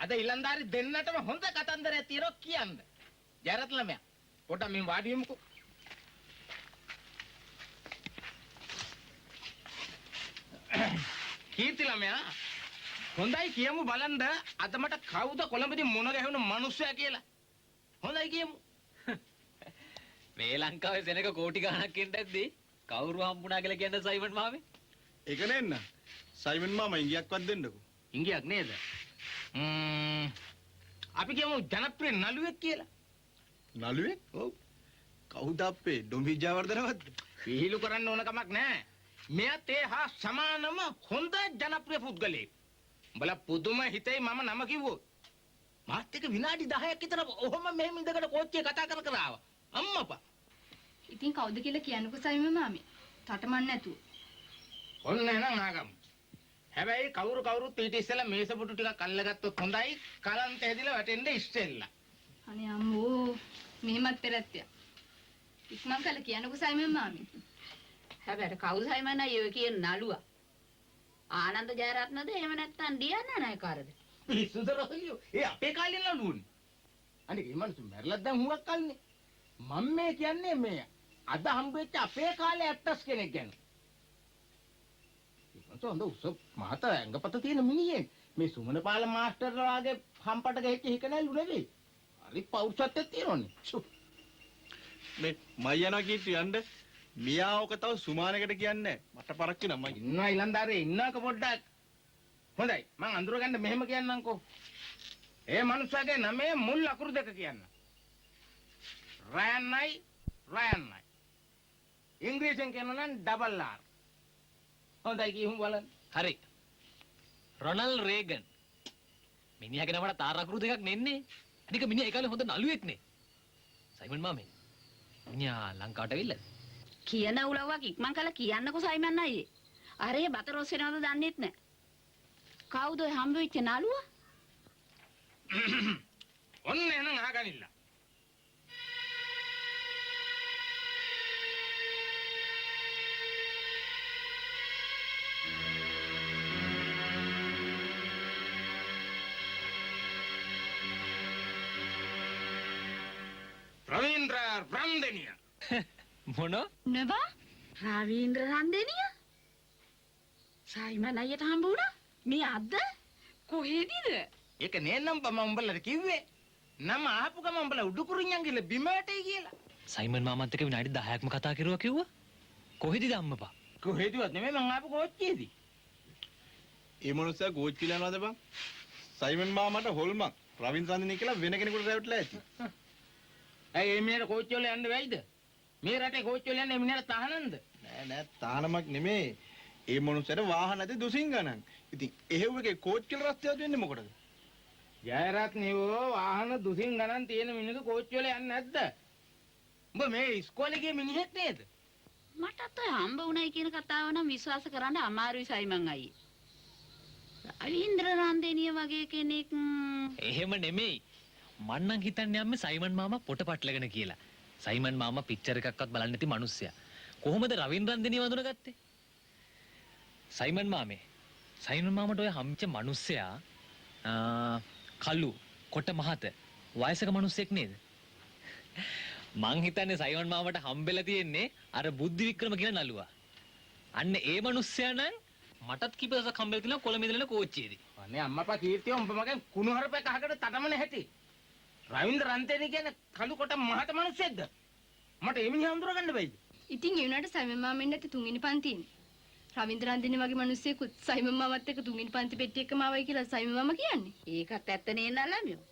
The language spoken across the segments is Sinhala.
අද ඉලන්දාරි දෙන්නටම හොඳ කතන්දරයක් තියෙනවා කියන්න. ජයරත් ළමයා. පොඩ්ඩක් මේ වාඩි වෙමුකෝ. කීර්ති ළමයා හොඳයි කියමු බලන්න අද මට කවුද කොළඹදී මොන ගැහුණු මිනිස්සයා කියලා. හොඳයි කියමු. මේ ලංකාවේ සෙනක කෝටි ගණක් ඉඳද්දී කවුරු හම්බුණා කියලා කියන්නේ සයිමන් මාමේ. ඒක නෙන්න. සයිමන් මාමා ඉංගියක්වත් දෙන්නකෝ. ඉංගියක් නේද? අපි කියමු ජනප්‍රිය නළුවෙක් කියලා. නළුවෙක්? ඔව්. කවුද අපේ ඩොම්බි ජයවර්ධනවත්ද? විහිළු කරන්න ඕන කමක් නැහැ. මෙයා තේ හා සමානම හොඳ ජනප්‍රිය පුද්ගලයෙක්. උඹලා පුදුම හිතේ මම නම කිව්වොත්. මාත් එක විනාඩි 10ක් විතර ඔහොම මෙහෙම ඉඳගෙන කෝච්චියේ කතා කර කර ආවා. අම්මපා. ඉතින් කවුද කියලා කියන්නකෝ සයිමන් මාමේ. තටමන් නැතුව. ඔන්න එහෙනම් ආගමු. හැබැයි කවුරුත් ඊට ඉස්සෙල්ලා මේස පුටු ටිකක් අල්ලගත්තොත් හොඳයි. කලන්ත හැදිලා වැටෙන්න ඉස්සෙල්ලා. අනේ අම්මෝ මෙහෙමත් පෙරත්තිය. ඉක්මන් කළ කියන්නකෝ සයිමන් මාමේ. හැබැයි කවුද සයිමන් අයියෝ කියන නළුවා? ආනන්ද ජයරත්නද එහෙම නැත්නම් ඩියන්න නායකාරද? පිස්සුදරලියෝ. ඒ අපේ කාලේ නළුවනේ. අනේ මේ මිනිස්සු මැරලා දැන් හුඟක් කල්නේ. මම මේ කියන්නේ මේ අද හම්බෙච්ච අපේ කාලේ ඇක්ටර්ස් කෙනෙක් ගැන. ඒක හොඳ උස මහත ඇඟපත තියෙන මිනිහෙක්. මේ සුමනපාල මාස්ටර්ලා වගේ හම්පට ගෙච්ච හික නැල්ලු නෙවෙයි. හරි පෞරුෂත්වයක් තියෙනවනේ. මේ මයි යනවා කීටි යන්න. මියා ඔක තව සුමානකට කියන්නේ මට පරක්ක නම මයි. ඉන්නවා ඊලන්දාරේ ඉන්නක පොඩ්ඩක්. හොඳයි මං අඳුර ගන්න මෙහෙම කියන්නම්කෝ. ඒ මනුස්සයාගේ නමේ මුල් අකුරු දෙක කියන්න. රයන්නයි. ඉංග්‍රීසියෙන් කියනවා නම් ඩබල් ආර්. හොඳයි කියමු බලන්න. හරි. Ronald Reagan. මිනිහාගේ නමට තාර අකුරු දෙකක් නෙන්නේ. අනික මිනිහා ඒ කාලේ හොඳ නළුවෙක් නේ. සයිමන් මාමේ. මිනිහා ලංකාවට ඇවිල්ලාද? කියන උලව්වක් ඉක්මන් කළා කියන්නකෝ සයිමන් අයියේ. අරේ බත රොස් වෙනවද දන්නෙත් නැහැ. කවුද ඔය හම්බ වෙච්ච නළුවා? ඔන්න එහෙනම් අහගනින්න. රවීන්ද්‍ර රන්දෙනිය. මොන? නෙවා? රවීන්ද්‍ර රන්දෙනිය? සයිමන් අයියට හම්බ වුණා? මේ අද්ද? කොහෙදද? ඒක නේනම් මම උඹලට කිව්වේ. නම ආපු ගම උඹලා උඩුකුරින්යන් ගිහලා බිම වැටේ කියලා. සයිමන් මාමත් එක්ක විනාඩි 10ක්ම කතා කරුවා කිව්වා. කොහෙදද අම්මපා? කොහෙදවත් නෙමෙයි මං ආපු කෝච්චියේදී. ඒ මොනසයා කෝච්චිල යනවාද බං? සයිමන් මාමට හොල්මන් රවින්ද්‍ර රන්දිනේ කියලා වෙන කෙනෙකුට රැවටලා ඇති. ඇයි මේ කෝච්චිය වල යන්න වෙයිද? මේ රටේ කෝච්චිය වල යන්නේ මිනිහට තහනම්ද? නෑ තානමක් නෙමේ. ඒ මොනසයට වාහන ඇති දුසින් ගණන්. ඉතින් එහෙව් එකේ කෝච්චිවල රස්තියක් වෙන්නේ මොකටද? ජයරත්නේවෝ වාහන දුසින් ගණන් තියෙන මිනිස්සු කෝච්චිය වල යන්නේ නැද්ද? උඹ මේ ඉස්කෝලේ ගිය මිනිහෙක් නේද? මටත් ඔය හම්බ වුණයි කියන කතාව නම් විශ්වාස කරන්න අමාරුයි සයිමන් අයියේ. රවීන්ද්‍ර රන්දෙනිය වගේ කෙනෙක් එහෙම නෙමෙයි. මන්නම් හිතන්නේ අම්මේ සයිමන් මාමා පොට පටලගෙන කියලා. සයිමන් මාමා පික්චර් එකක්වත් බලන්නේ නැති මිනිස්සයා. කොහොමද රවීන්ද්‍ර රන්දෙනිය වඳුනගත්තේ? සයිමන් මාමේ. සයිමන් මාමට ඔය හම්බෙච්ච මිනිස්සයා කළු කොට මහත වයසක මිනිස්සෙක් නේද? මං හිතන්නේ සයිමන් මාමට හම්බෙලා තියෙන්නේ අර බුද්ධි වික්‍රම කියන නළුවා. අන්න ඒ මිනිස්සයා නම් මටත් කිපසක් හම්බෙලා තියෙනවා කොළඹ ඉඳලා කෝච්චියේදී. අනේ අම්මපා කීර්තිය උඹ මගෙන් කුණු හරපයක් අහකට තටමන හැටි. රවීන්ද්‍ර රන්දෙනිය කියන්නේ කළු කොට මහත මිනිස්සෙක්ද? මට ඒ මිනිහා හඳුනා ගන්න බැයිද? ඉතින් ඒ වුණාට සයිමන් මාමෙන් නැති තුන්වෙනි පන්තියනේ. රවීන්ද්‍ර රන්දිනේ වගේ මිනිස්සෙකුත් සයිමන් මාමත් එක්ක තුන්වෙනි පන්ති පෙට්ටිය එකම ආවයි කියලා සයිමන් මාමා කියන්නේ. ඒකත් ඇත්ත නේ නළමියෝ.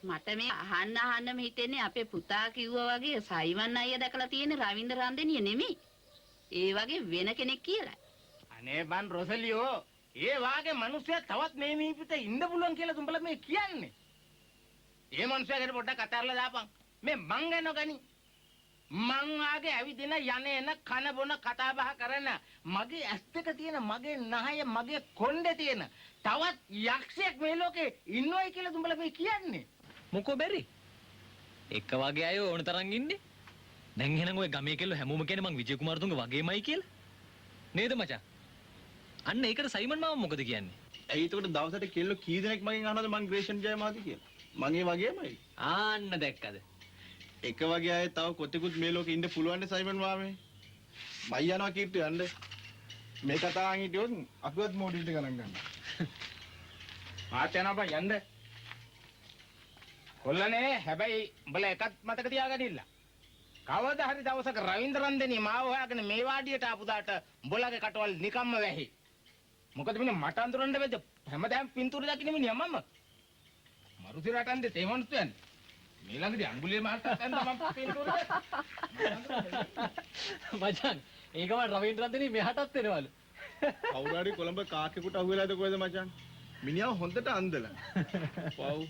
මට මේ අහන්නම හිතෙන්නේ අපේ පුතා කිව්වා වගේ සයිමන් අයියා දැකලා තියෙන රවීන්ද්‍ර රන්දෙනිය නෙමෙයි. ඒ වගේ වෙන කෙනෙක් කියලා. අනේ බන් රොසලියෝ ඒ වාගේ මිනිස්සයා තවත් මේ මිහිපිට ඉන්න පුළුවන් කියලා උඹලා මේ කියන්නේ. ඒ මිනිස්සයාට පොඩ්ඩක් අතාරලා දාපන්. මේ මං ගැන ගනි. මං ආගේ ඇවිදින යන කන බොන කතා බහ කරන මගේ ඇස් දෙක තියෙන මගේ නහය මගේ කොණ්ඩේ තියෙන තවත් යක්ෂයෙක් මේ ලෝකේ ඉන්නවයි කියලා උඹලා මේ කියන්නේ. මොකෝ බැරි? එක වගේ අය ඕන තරම් ඉන්නේ. දැන් එහෙනම් ඔය ගමේ කෙල්ල හැමෝම කියන්නේ මං විජේ කුමාරතුංග වගේමයි කියලා. නේද මචං? අන්න ඒකට සයිමන් මාමා මොකද කියන්නේ? ඇයි එතකොට දවසට කෙල්ල කී දෙනෙක් මගෙන් අහනවද මං ග්‍රේෂන් ජයමාති කියලා? මං ඒ වගේමයි. ආන්න දැක්කද? එක වගේ අය තව කොතෙකුත් මේ ලෝකේ ඉන්න පුළුවන් නේ සයිමන් මාමේ. මයි යනවා කීර්ති යන්න. මේ කතාවන් හිටියොත් අපිවත් මොඩියට ගණන් ගන්නවා. මාත් යනවා බං යන්න. කොල්ලනේ හැබැයි උඹලා එකත් මතක තියාගනින්න. කවදා හරි දවසක රවීන්ද්‍රන්දනි මාව හොයාගෙන මේ වාඩියට ආපු දාට උඹලගේ කටවල් නිකම්ම වැහි. මොකද මිනිහ මට අඳුරන්න බැද හැමදාම පින්තූර දකින්න මිනිහා මම. මරුසි රටන්නේ තේ මනුස්සයන්. මේ ළඟදී අඟුලියේ මහත්තයා දැන් මම පින්තූර මචං ඒකම රවීන්ද්‍රන්දනි මෙහාටත් එනවලු. කවුරු හරි කොළඹ කාකෙකුට අහුවෙලාද කොහෙද මචං? මිනිහා හොඳට අන්දලා. පව්.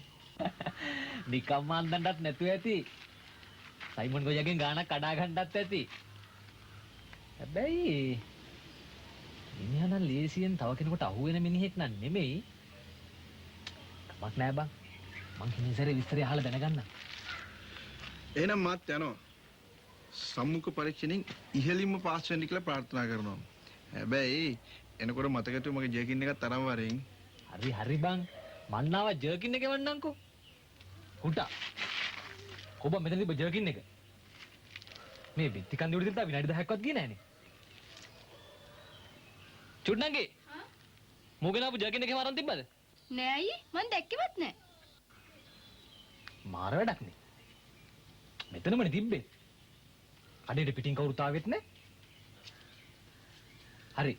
නිකම්ම අන්දන්නත් නැතුව ඇති. සයිමන් ගොයගෙන් ගානක් කඩා ගන්නත් ඇති. හැබැයි මිනිහා නම් ලේසියෙන් තව කෙනෙකුට අහු වෙන මිනිහෙක් නන් නෙමෙයි. කමක් නෑ බං. මං හිමිසරේ විස්තරය අහලා දැනගන්න. එහෙනම් මාත් යනවා. සම්මුඛ පරීක්ෂණෙන් ඉහළින්ම පාස් වෙන්න කියලා ප්‍රාර්ථනා කරනවා. හැබැයි එනකොට මතකතු මගේ ජර්කින් එකත් තරම් වරෙන්. හරි බං. මන්නාව ජර්කින් එක එවන්නම්කෝ. කුටා. කොබ මෙතන තිබ්බ ජර්කින් එක. මේ බිත්ති කන්දේ උඩ තිබ්බා විනාඩි 10ක්වත් ගියේ නෑනේ. චුඩ්නංගේ. මොගෙන ආපු ජර්කින් එකේ වරන් තිබ්බද? නෑ අයියේ මං දැක්කෙවත් නෑ. මාර වැඩක් නේ. මෙතනමනේ තිබ්බේ. කඩේට පිටින් කවුරුත් ආවෙත් නෑ. හරි.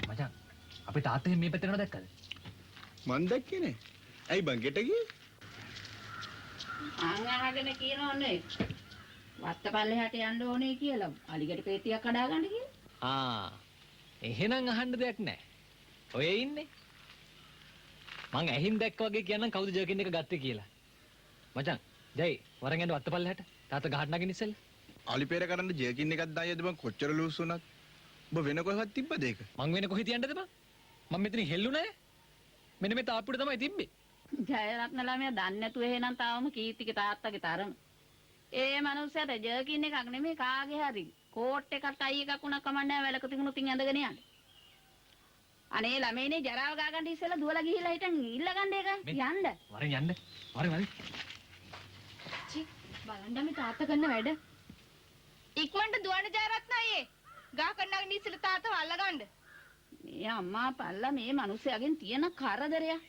මචං අපේ තාත්තේ මේ පැත්තේ යනවා දැක්කද? මන් දැක්කේ නේ. ඇයි බං ගෙට ගියේ? අහගෙන කියනෝනේ. වත්තපල්ලෙහාට යන්න ඕනේ කියලා. අලිගට පෙට්ටියක් කඩා ගන්න කියලා. එහෙනම් අහන්න දෙයක් නෑ. ඔය ඉන්නේ. මං ඇහින් දැක්ක වගේ කියන්නම් කවුද ජර්කින් එක ගත්තේ කියලා. මචං, ජයි වරන් යන්න වත්තපල්ලෙහාට. තාත්තා ගහන්න නගින්න ඉස්සෙල්ලා. අලිපේර කරන්න ජර්කින් එකක් දායද බං කොච්චර ලූස් වුණත්. ඔබ වෙන කොහෙවත් තිබ්බද ඒක? මං වෙන කොහෙද යන්නද බං? මම මෙතන හෙල්ලුණා. මෙන්න මේ තාප්පුවට තමයි තිබ්බේ. ජයරත්න ළමයා දන්නේ නැතුව එහෙනම් තාවම කීර්තිගේ තාත්තගේ තරම. ඒ මනුස්සයාට ජර්කින් එකක් නෙමෙයි කාගේ හරි කෝට් එකක් ටයි එකක් උනක් කමන්නේ වැලක තිබුණොත් ඇඳගෙන යන්න. අනේ ළමයිනේ ජරාව ගා ගන්න ඉස්සෙල්ලා දුවලා ගිහිල්ලා හිටන් ඉල්ල ගන්න එක යන්න. වරෙන් යන්න. වරෙන්. චි බලන්න මේ තාත්තා කරන වැඩ. ඉක්මනට දුවන්න ජයරත්න අයියේ. ගහ කන්නගෙන ඉස්සෙල්ලා තාත්තව අල්ලගන්න. මේ අම්මා පල්ලා මේ මනුස්සයාගෙන් තියෙන කරදරයක්.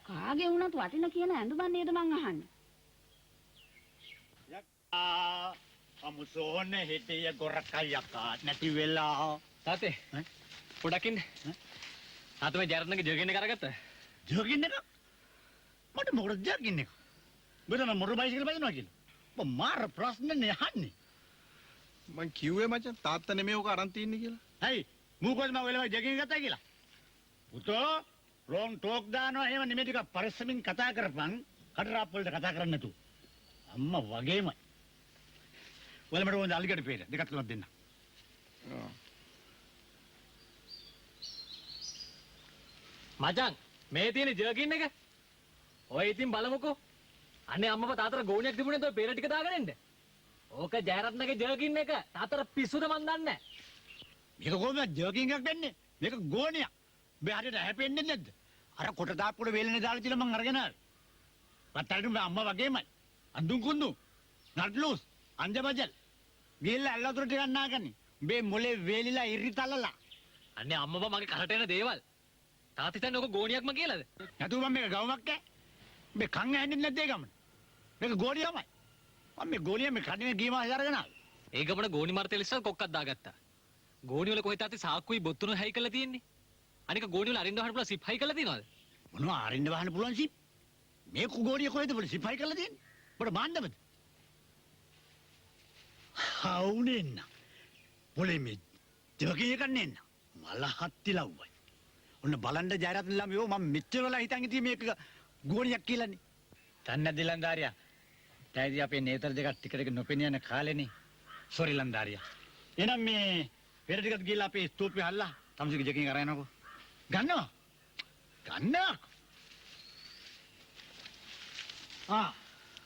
කාගේ වුණත් වටින කියන ඇඳුමක් නේද මං අහන්නේ. අමුසෝන හිටිය ගොරකයකා නැති වෙලා තාත්තේ පොඩක් ඉන්න. තාත්තා මේ ජයරත්නගේ ජර්කින් එක අරගත්තා. ජර්කින් එක මට මොකටද ජර්කින් එක බෙදන මොටර් බයිසිකල් බයිනවා කියලා ඔබ මාර ප්‍රශ්නනේ අහන්නේ මං කිව්වේ මචං තාත්තා නෙමෙයි ඔක අරන් තින්නේ කියලා. හයි මූකොත් මම වෙලාව ජර්කින් ගත්තා කියලා පුතෝ රෝන් ටෝක් දානවා එහෙම නෙමෙයි ටික පරිස්සමින් කතා කරපන් කටරාප් වලට කතා කරන්න නැතු අම්මා වගේමයි වල මට ඕන අලිගඩ පෙර දෙකක් තුනක් දෙන්න මචං මේ තියෙන ජර්කින් එක. ඔය ඉතින් බලමුකෝ. අනේ අම්මපා තාත්තට ගෝණියක් තිබුණේ නැතෝ පෙර ටික දාගෙන එන්න. ඕක ජයරත්නගේ ජර්කින් එක. තාත්තට පිස්සුද මන් දන්නේ නැහැ. මේක කොහොමද ජර්කින් එකක් වෙන්නේ මේක ගෝණියක් මේ හරියට හැපෙන්නේ නැද්ද අර කොට දාප්පුඩ වේලනේ දාලා තියලා මං අරගෙන ආවා වත්තට මේ අම්මා වගේමයි අඳුන් කුඳු නඩ්ලුස් අංජබජල් ගිහලා ඇල්ලතුරු ටිකක් නාගන්නේ මේ මොලේ වේලිලා ඉරිතලලා අනේ අම්මපා මගේ කරට එන දේවල්. තාත්තා හිතන්නේ ඔක ගෝණියක්ම කියලාද? නැතුව මම මේක ගවමක් ඈ මේ කන් ඇහෙන්නේ නැද්ද ඒ ගමන මේක ගෝණියමයි මම මේ ගෝණිය මේ කඩේ ගියම අරගෙන ආවා ඒ ගමන ගෝණි මර්තෙල් ඉස්සර කොක්කක් දාගත්තා. ගෝණි වල කොහෙද තාත්තේ සාක්කුයි බොත්තුණු හයි කරලා තියෙන්නේ? අනික ගෝණි වල අරින්න වහන්න පුළුවන් සිප් හයි කරලා තියෙනවද? මොනවා අරින්න වහන්න පුළුවන් සිප් මේ ගෝණිය කොහෙද බල සිප් හයි කරලා තියෙන්නේ පොඩ බාන්නවද හවුනෙන්න පොලේ මේ දෙවකිය කන්නේන්න මල හත්තිලව්වයි ඔන්න බලන්න ජයරත්න ළමයෝ මම මෙච්චර වෙලා හිතන් හිටියේ මේක ගෝණියක් කියලානේ තන්න දිලන්දාරියා දැයිදී අපේ නේතර දෙකක් ටික ටික නොපෙනිය යන කාලේනේ සෝරි ලන්දාරියා එහෙනම් මේ පෙර ටිකක් ගිහලා අපේ ස්තූපේ හල්ලා තමසිගේ ජකින් අරගෙනකෝ ගන්නවා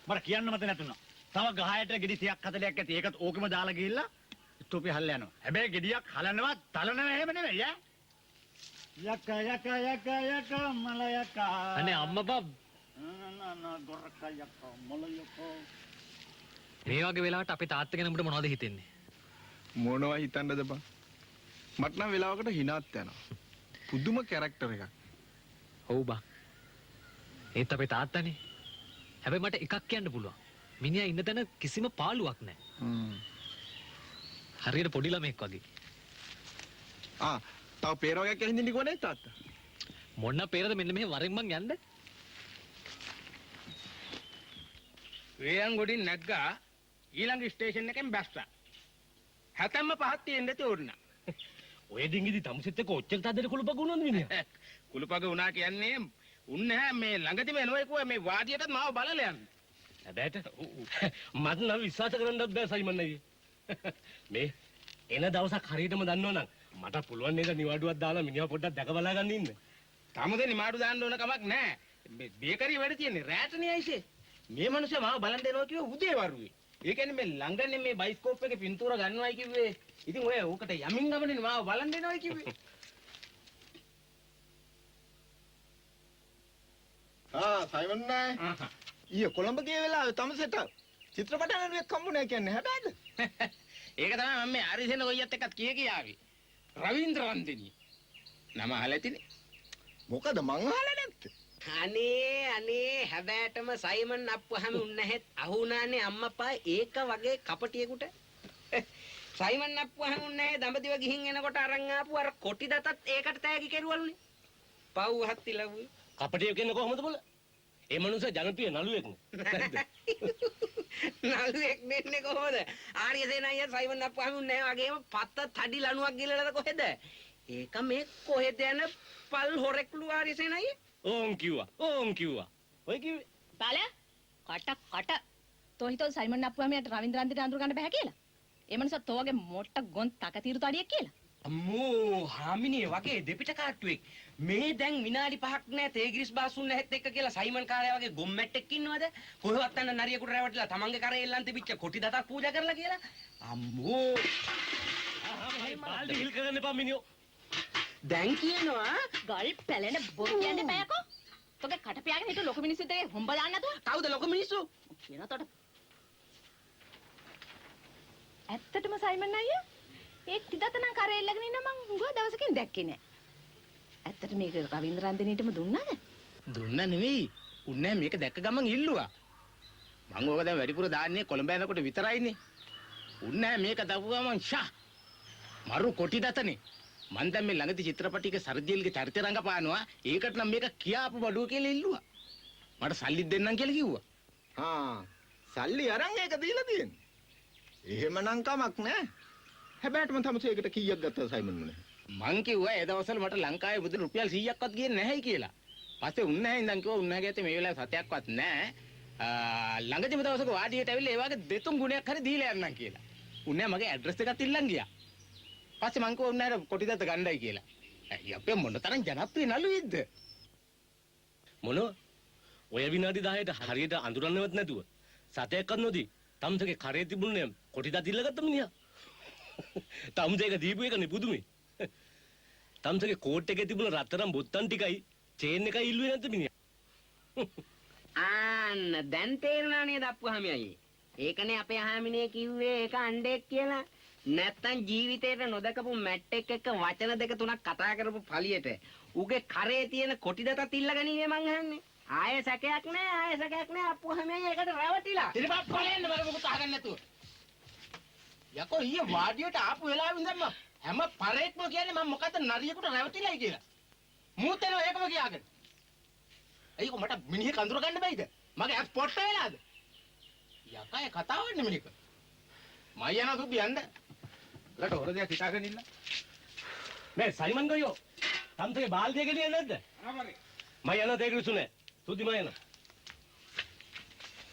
මට කියන්න මත නැතුණා තව ගහයට ගෙඩි 30ක් 40ක් ඇති ඒකත් ඕකෙම දාලා ගිහිල්ලා ස්තූපේ හල්ල යනවා. හැබැයි ගෙඩියක් හලනවා තලනවා එහෙම නෙවෙයි ඈ. යක මල යක. අනේ අම්මපා ගොරක යක මල යක. මේ වගේ වෙලාවට අපේ තාත්තා ගැන උඹට මොනවද හිතෙන්නේ? මොනවා හිතන්නද බං? මට නම් වෙලාවකට හිනාත් යනවා. පුදුම කැරක්ටර් එකක්. ඔව් බා. ඒත් අපේ තාත්තනේ. හැබැයි මට එකක් කියන්න පුළුවන්. මිනිහා ඉන්න තැන කිසිම පාළුවක් නැහැ. හරියට පොඩි ළමෙක් වගේ. තව පේරෝගයක් ඇහිඳින්න කිව්වනේ තාත්තා. මොන්න පෙරද මෙන්න මෙහෙ වරෙන් මං යන්න. වේයන් ගොඩින් නැග්ගා ඊළඟ ස්ටේෂන් එකෙන් බැස්සා. 75ක් තියෙන්න තෝරන. ඔය ඩිංගිදි තමුසෙත් එක්ක ඔච්චර තදට කුළුපග වුණාද මිනිහා? කුළුපග වුණා කියන්නේ උන්නේ මේ ළඟදිම එනවා කිව්වා මේ වාදියටත් මාව බලලා යන්න. හැබැයිට මට නම් විශ්වාස කරන්නත් බෑ සයිමන් අයියේ. මේ එන දවසක් හරියටම දන්නවනම් මට පුළුවන් නේද නිවාඩුවක් දාලා මිනිහා පොඩ්ඩක් දැක බලා ගන්න ඉන්න. තමුදේ නිමාඩු දාන්න ඕන කමක් නැහැ. මේ බේකරිය වැඩ තියෙන්නේ රැටනේ අයිසේ. මේ මිනිස්සු මාව බලන් දෙනවා කිව්ව උදේ වරුවේ. ඒ කියන්නේ මේ ළඟනේ මේ බයිස්කෝප් එකේ පින්තූර ගන්නවයි කිව්වේ. ඉතින් ඔය ඕකට යමින් ගමනේ මාව බලන් දෙනවයි කිව්වේ. සයිමන් නෑ. ඊයේ කොළඹ ගිය වෙලාවේ තමසෙට චිත්‍රපට නළුවෙක් හම්බුනේ කියන්නේ හැබැයිද? ඒක තමයි මම මේ ආරිසෙන ගොයියත් එක්කත් කියාවේ. රවීන්ද්‍ර වන්දිනී. නම අහලා තිනේ. මොකද මං අහලා නැත්තේ? අනේ හැබෑටම සයිමන් අප්පුහම උන්නහෙත් අහුණානේ අම්මපා ඒක වගේ කපටියෙකුට සයිමන් අප්පුහම උන්නහේ දඹදිව ගිහින් එනකොට අරන් ආපු අර කොටි දතත් ඒකට තෑගි කෙරුවලුනේ පව් හත් ඉලව්වේ කපටිය කියන්නේ කොහොමද බල? ඒ මනුස්සයා ජනප්‍රිය නළුවෙක් නේ. නළුවෙක් නෙන්නේ කොහොමද? ආර්යසේන අයියා සයිමන් අප්පුහම උන්නහේ වගේම පත්ත තඩි ලණුවක් ගිලලාද කොහෙද? ඒක මේ කොහෙද යන පල් හොරෙක්ලු ආර්යසේන අයියා ඕන් කිව්වා. ඔය කිව්වේ බල කට තෝ හිතුව සයිමන් අප්පුවාමියට රවින්ද්‍රන්දිට අඳුර ගන්න බෑ කියලා. ඒ මනුස්සයා තෝගේ මොට්ට ගොන් තකතිරු තඩියක් කියලා. අම්මෝ හාමිනේ වගේ දෙපිට කාට්ටුවෙක් මේ දැන් විනාඩි 5ක් නෑ තේග්‍රිස් බාසුන් නැහෙත් එක්ක කියලා සයිමන් කාර්යය වගේ ගොම්මැට්ටෙක් ඉන්නවද කොහෙවත් යන නරියෙකුට රැවටිලා තමන්ගේ කරේ එල්ලන් තිබිච්ච කොටි දතක් පූජා කරලා කියලා අම්මෝ බාල්දි හිල් කරන්න එපා මිනිහෝ. දැන් කියනවා ගල් පැලෙන බොරු කියන්නේ බෑකෝ. තෝගේ කට පියාගෙන හිටු ලොකු මිනිස්සුත් ඒ හොම්බ දාන්න නැතුව. කවුද ලොකු මිනිස්සු කියනතොට ඇත්තටම සයිමන් අයියා ඒ තිදතන කරේ එල්ලගෙන ඉන්න මං හුඟ දවසකින් දැක්කේ නෑ. ඇත්තට මේක රවින්ද්‍රන්දිනීටම දුන්නාද? දුන්න නෙවෙයි. උන්නේ මේක දැක්ක ගමන් ඉල්ලුවා. මං ඕක දැන් වැඩිපුර දාන්නේ කොළඹ යනකොට විතරයිනේ. උන්නේ මේක දපු ගමන් ෂා. මරු කොටි දතනේ. මං දැන් මේ ළඟදී චිත්‍රපටියක සර්ජිල්ගේ චරිත රංගපානවා. ඒකට නම් මේක කියාපු බඩුව කියලා ඉල්ලුවා. මට සල්ලි දෙන්නම් කියලා කිව්වා. සල්ලි අරන් ඒක දීලා තියෙන්නේ. එහෙමනම් කමක් නෑ. හැබැයිටම තමසේ ඒකට කීයක් ගත්තා සයිමන් මුනේ? මං කිව්වා ඒ දවස්වල මට ලංකාවේ මුදල් රුපියල් 100ක්වත් ගියේ නැහැයි කියලා. පස්සේ උන්නේ ඉඳන් කිව්වා උන්නගේ ඇත්තේ මේ වෙලාවේ සතයක්වත් නැහැ. ළඟදිම දවසක වාඩියට ඇවිල්ලා ඒ වගේ දෙතුන් ගුණයක් හරි දීලා යන්නම් කියලා. උන්නේ මගේ ඇඩ්‍රස් එකත් ඉල්ලන් ගියා. පස්සේ මං කිව්වා උන්නේ කොටි දත ගණ්ඩායි කියලා. ඇයි අපේ මොන තරම් ජනප්‍රිය නළුවෙක්ද? මොනෝ ඔය විනාඩි 10ට හරියට අඳුරන්නවත් නැතුව සතයක්වත් නොදී තමුසේගේ කරේ තිබුණේ කොටි දත ඉල්ලගත්ත මිනිහා. තමුසේක දීපු එකනේ පුදුමේ. තමුසේගේ කෝට් එකේ තිබුණ රත්තරන් බොත්තම් ටිකයි චේන් එකයි ඉල්ලුවේ නැද්ද මිනිහා? ආන්න දැන් තේරුණා නේද අප්පුහම අයියේ ඒකනේ අපේ හාමිනේ කිව්වේ ඒක අණ්ඩෙක් කියලා නැත්තම් ජීවිතේට නොදකපු මැට්ටෙක් එක්ක වචන දෙක තුනක් කතා කරපු පළියට උගේ කරේ තියෙන කොටි දතත් ඉල්ලගනීවේ මං අහන්නේ ආයෙ සැකයක් නෑ අප්පුහම අයියේ ඒකට රැවටිලා ඉතින් බක් ඵලෙන්න මම මොකද අහගන්න නැතුව. යකෝ ඊයේ වාඩියට ආපු වෙලාවෙ ඉඳන්ම හැම පරේක්ම කියන්නේ මම මොකද්ද නරියෙකුට රැවටිලායි කියලා. මූත් එනවා ඒකම කියාගෙන. අයියෝ මට මිනිහෙක් අඳුර ගන්න බැයිද? මගේ ඇස් පොට්ට වෙලාද? යකා කතාව වෙන්නේ මිනික. මම යනවා සුබි යන්න. ලට හොරදයක් හිතාගෙන ඉන්න. මේ සයිමන් ගොයියෝ තමුසේගේ බාල්දිය ගෙනියන්නේ නැද්ද? ආමරේ. මම යනවා තේග්‍රිසුනේ. සුදි මම යනවා.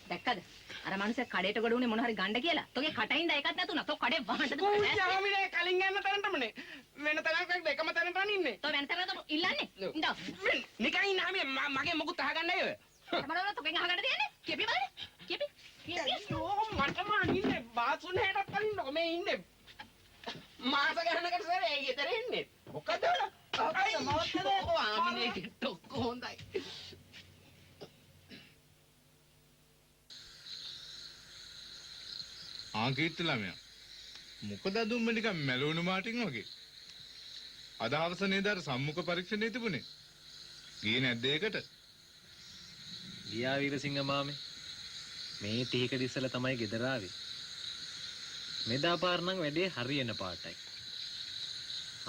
දැක්කද? අර මනුස්සයා කඩේට ගොඩ උනේ මොන හරි ගන්න කියලා. තෝගේ කටින්ද ඒකත් නැතුණා. තෝ කඩේ වහන්නද බෑ. යාමිනේ කලින් යන්න තරන්ටමනේ. වෙන තැනක් එකම තැනට අනින්නේ. තෝ වෙන තරකට ඉල්ලන්නේ. ඉඳා. නිකන් ඉන්න හැම මගේ මොකුත් අහගන්නේ ඔය. තමරවල තෝගෙන් අහගන්න දෙන්නේ. කියපි බලන්න. කියපි. මටම අනින්නේ බාසුන් හැටත් අනින්නකො මේ ඉන්නේ. මාස ගණනකට සර් ඒ ගෙදර එන්නේ. මොකද වල? ඔව් ආමිනේ ටිකට් හොඳයි. ආකීර්ති ළමයා මොකද දුම්ම නිකන් මැලවුණු මාටින් වගේ අද හවස නේද අර සම්මුඛ පරීක්ෂණේ තිබුණේ ගියේ නැද්ද ඒකට ගියා වීරසිංහ මාමේ මේ ටිකද ඉස්සලා තමයි ගෙදර ආවේ මෙදා පාර නම් වැඩේ හරියන පාටයි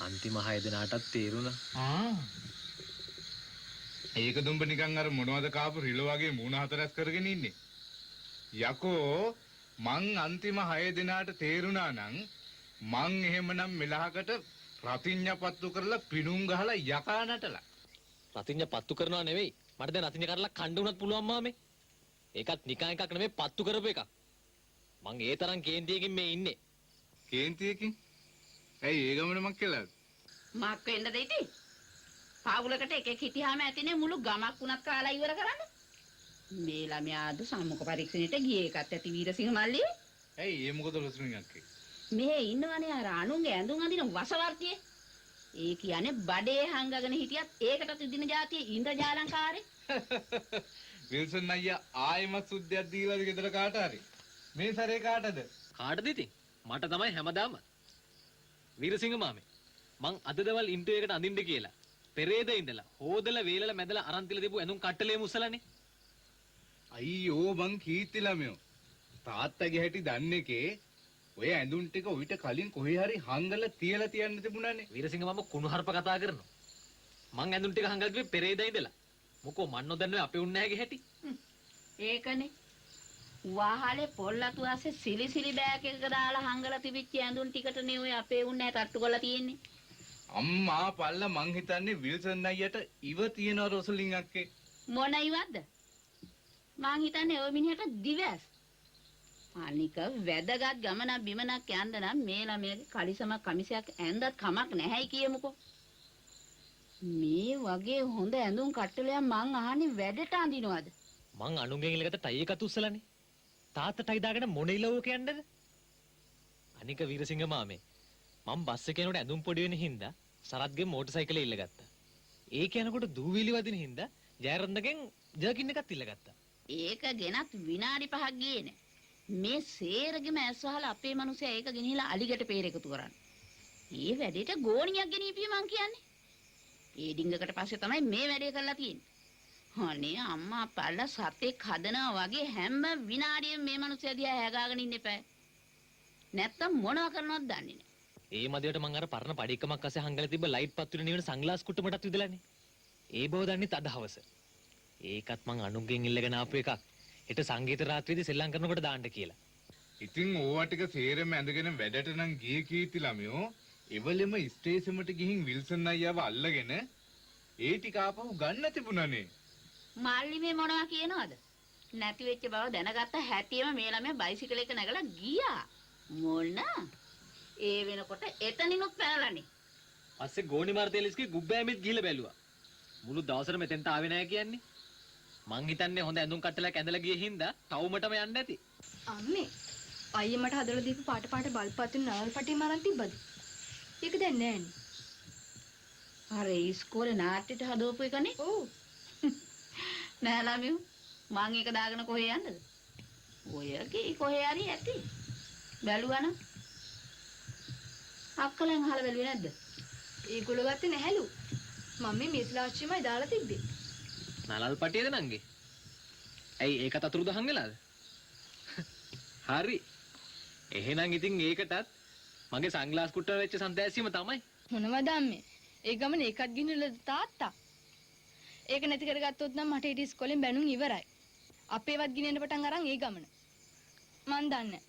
අන්තිම 6 දිනාටත් තේරුණා ඒක දුම්බ නිකන් අර මොනවද කාපු රිල වගේ මූණ හතරක් කරගෙන ඉන්නේ යකෝ මං අන්තිම 6 දිනාට තේරුණා නම් මං එහෙමනම් මෙලහකට රතිඤ්ඤා පත්තු කරලා පිණුම් ගහලා යකා නටලා රතිඤ්ඤා පත්තු කරනවා නෙවෙයි මට දැන් රතිඤ්ඤා කරලා කණ්ඩ උනත් පුළුවන් මාමේ ඒකත් නිකන් එකක් නෙමෙයි පත්තු කරපු එකක් මං ඒ තරම් කේන්තියකින් මේ ඉන්නේ කේන්තියකින් ඇයි ඒ ගමන මං කියලා මක් වෙන්න දෙයිටි. පාවුලකට එකෙක් හිටියාම ඇතිනේ මුළු ගමක් උනත් කාලා ඉවර කරන්න. මේ ළමයා අද සම්මුඛ පරීක්ෂණයට ගියේ එකත් ඇති වීරසිංහ මල්ලි. ඇයි ඒ මොකද රොස්මින් අක්කේ මේ ඉන්නවනේ අර අනුන්ගේ ඇඳුම් අඳින වසවර්තියේ. ඒ කියන්නේ බඩේ හංගගෙන හිටියත් ඒකටත් ඉදින જાතියේ ඉන්ද්‍රජාලංකාරේ. විල්සන් අයියා ආයෙමත් සුද්ධියක් දීලාද ගෙදර කාට හරි මේ සැරේ කාටද කාටද ඉතින් මට තමයි හැමදාම වීරසිංහ මාමේ මං අද දවල් ඉන්ටර්විව් එකට අඳින්න කියලා පෙරේද ඉඳලා හොදලා වේලලා මැදලා අරන් තියලා දීපු ඇඳුම් කට්ටලේ මුසලානේ අයියෝ මං කීර්ති ළමයෝ තාත්තගේ හැටි දන්නේකේ ඔය ඇඳුම් ටික උවිත කලින් කොහේ හරි හංගලා තියලා තියන්න තිබුණානේ වීරසිංහ මාම කුණුහරුප කතා කරනවා මං ඇඳුම් ටික හංගලා තිබ්බේ පෙරේද ඉඳලා මොකෝ මන් නොදන්නේ අපේ උන්නෑගේ හැටි ඒකනේ. වහලේ පොල්ලතු ආසේ සිලි බෑග් එකක දාලා හංගලා තිබිච්ච ඇඳුම් ටිකට නේ ඔය අපේ උන්නෑ තට්ටු කරලා තියෙන්නේ. අම්මා පල්ලා මං හිතන්නේ විල්සන් අයියට ඉව තියන රොසලින් අක්කේ මොන ඉවද්ද? මං හිතන්නේ ඔය මිනිහට දිවස්. අනික වැදගත් ගමනක් බිමනක් යන්න නම් මේ ළමයාගේ කලිසමක් කමිසයක් ඇඳත් කමක් නැහැයි කියමුකෝ. මේ වගේ හොඳ ඇඳුම් කට්ටලයක් මං අහන්නේ වැඩට අඳිනවද? මං අනුන්ගෙන් ඉලකට ටයි එකක් උස්සලානේ තාත්තා ටයි දාගෙන මොන ඉලවෝ කියන්නද අනික වීරසිංහ මාමේ මං බස් එකේ යනකොට ඇඳුම් පොඩි වෙන හින්දා සරත්ගේ මෝටර් සයිකලේ ඉල්ලගත්තා ඒක යනකොට දූවිලි වදින හින්දා ජයරත්නගෙන් ජර්කින් එකක් ඉල්ලගත්තා ඒක ගෙනත් විනාඩි 5ක් ගියේ නෑ. මේ සේරගෙම ඇස් වහලා අපේ මිනිස්සයා ඒක ගෙනහිලා අලිගට peer එකතු කරන්නේ. මේ වැඩේට ගෝණියක් ගෙනීපිය මං කියන්නේ. ඒ ඩිංගකට පස්සේ තමයි මේ වැඩේ කරලා තියෙන්නේ. අනේ අම්මා පල්ලා සතෙක් හදනවා වගේ හැම විනාඩියෙම මේ මිනිස්සයා දිහා හැගාගෙන ඉන්න එපා. නැත්තම් මොනවා කරනවද දන්නේ නෑ. ඒ මදියට මං අර පරණ පඩිකමක් අස්සේ හංගලා තිබ්බ ලයිට් පත්තුනේ නිවන සංග්ලාස් කුට්ටමටත් විදලානේ. ඒ බව දන්නේ තද හවස. ඒකත් මං අනුන්ගෙන් ඉල්ලගෙන ආපු එකක්. හෙට සංගීත රාත්‍රියේදී සෙල්ලම් කරනකොට දාන්න කියලා. ඉතින් ඕවා ටික සේරම ඇඳගෙන වැඩට නම් ගියේ කීර්ති ළමයෝ එවලෙම ස්ටේෂමට ගිහින් විල්සන් අයියාව අල්ලගෙන ඒ ටික ආපහු ගන්න තිබුණානේ. මල්ලි මේ මොනවා කියනවද? නැති වෙච්ච බව දැනගත්ත හැටියෙම මේ ළමයා බයිසිකල් එක නැගලා ගියා. මොන? ඒ වෙනකොට එතනිනුත් පැනලානේ. පස්සේ ගෝනි මාර්තේලිස්ගේ ගුබ්බෑමෙත් ගිහිල්ලා බැලුවා. මුළු දවසම මෙතෙන්ට ආවේ නැහැ කියන්නේ. මං හිතන්නේ හොඳ ඇඳුම් කට්ටලයක් ඇඳලා ගියේ හින්දා තවුමටම යන්නේ නැති. අම්මේ අයියා මට හදලා දීපු පාට බල්පත්තු නරල් පටින් මරන් තිබ්බද? ඒක දැන් නෑනේ. අර ඉස්කෝලේ නාට්‍යෙට හදවපු එකනේ. ඔව්. නෑ ළමියෝ මං ඒක දාගෙන කොහේ යන්නද? ඔය කී කොහේ හරි ඇති. බැලුවා නම් අක්කලෙන් අහලා බැලුවේ නැද්ද? ඒගොල්ලෝ ගත්තේ නැහැලු. මම මේ මිස්ලාච්චිමයි දාලා තිබ්බේ. නලල් පටියද නංගේ? ඇයි ඒකත් අතුරුදහන් වෙලාද? හරි. එහෙනම් ඉතින් ඒකටත් මගේ සංග්ලාස් කුට්ටල වෙච්ච සන්දෑසියම තමයි. මොනවද අම්මේ? ඒ ගමන ඒකත් ගින්නලා තාත්තා. ඒක නැති කරගත්තොත් නම් මට ඊට ඉස්කෝලෙන් බැනුම් ඉවරයි. අපේවත් ගිනින්න පටන් අරන් ඒ ගමන. මන් දන්නේ.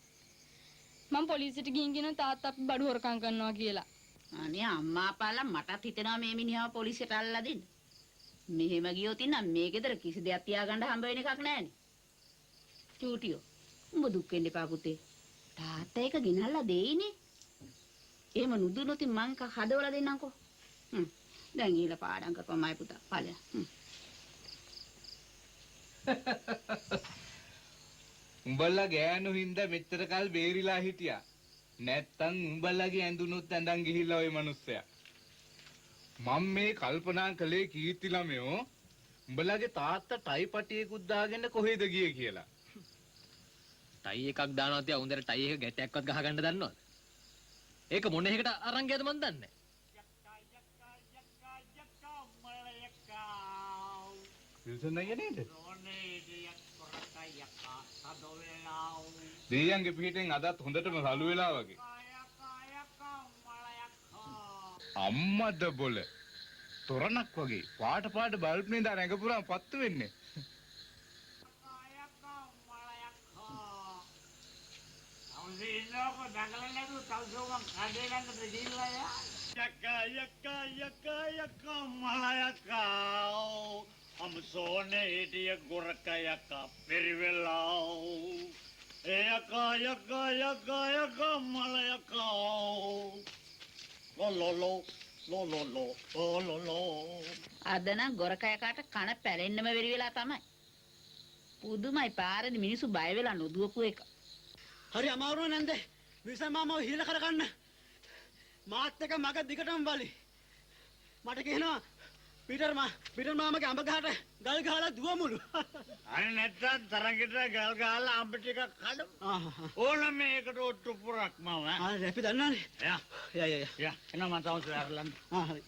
මම පොලිසියට ගිහින් කියන තාත්තා අපි බඩු හොරකම් කරනවා කියලා. අනේ අම්මා අප්පාලා මටත් හිතෙනවා මේ මිනිහව පොලිසියට අල්ලලා දෙන්න. මෙහෙම ගියොත් ඉන්න මේ ගෙදර කිසි දෙයක් තියාගන්න හම්බ වෙන එකක් නැහැනේ. චූටියෝ උඹ දුක් වෙන්න එපා පුතේ. තාත්තා එක ගෙනල්ලා දෙයිනේ. එහෙම නුදුනොත් මං කක් හදවලා දෙන්නම්කෝ. දැන් ඊළ පාඩම් කරපමයි පුතා. ඵලයක්. උඹලා ගෑනු හින්දා මෙච්චර කල් බේරිලා හිටියා. නැත්තම් උඹලගේ ඇඳුනුත් ඇඳන් ගිහිල්ලා ওই මිනිස්සයා. මම මේ කල්පනා කළේ කීර්ති ළමයෝ උඹලගේ තාත්තා ටයි පටියකුත් දාගෙන කොහෙද ගියේ කියලා. ටයි එකක් දානවා තියා උන්දර ටයි එක ගැටයක්වත් ගහ ගන්න දන්නවද? ඒක මොන එකකට අරන් ගියද මන් දන්නේ විල්සන් අයියා නේද? දෙයියන්ගේ පිටින් අදත් හොඳටම සලු වෙලා වගේ. අම්මද බොල. තොරණක් වගේ පාට පාට බල්බ් නේ දා නැගපුරාම පත්තු වෙන්නේ. हम सोने हिटिय गोरका यक्का पेरिवेलाओ ए यक्का यक्का यक्का यक्का मल यक्का लो लो लो लो लो लो ओ लो लो අද නම් ගොරකයකට කන පැලෙන්නම වෙරි වෙලා තමයි. පුදුමයි පාරේ මිනිස්සු බය වෙලා නොදුවපු එක. හරි අමාරුව නැන්ද විසම මාමව හිල කරගන්න මාත් එක මග දිගටම බලි මට කියනවා පීටර් මාමගේ අඹ ගහට ගල් ගහලා දුවමුලු අනේ නැත්තම් තරගෙට ගල් ගහලා අඹ ටික කඩමු ඕන මේකට ඔට්ටු පුරක් මම අපි දන්නවනේ යා එනවා මම තවස් වෙලා හරි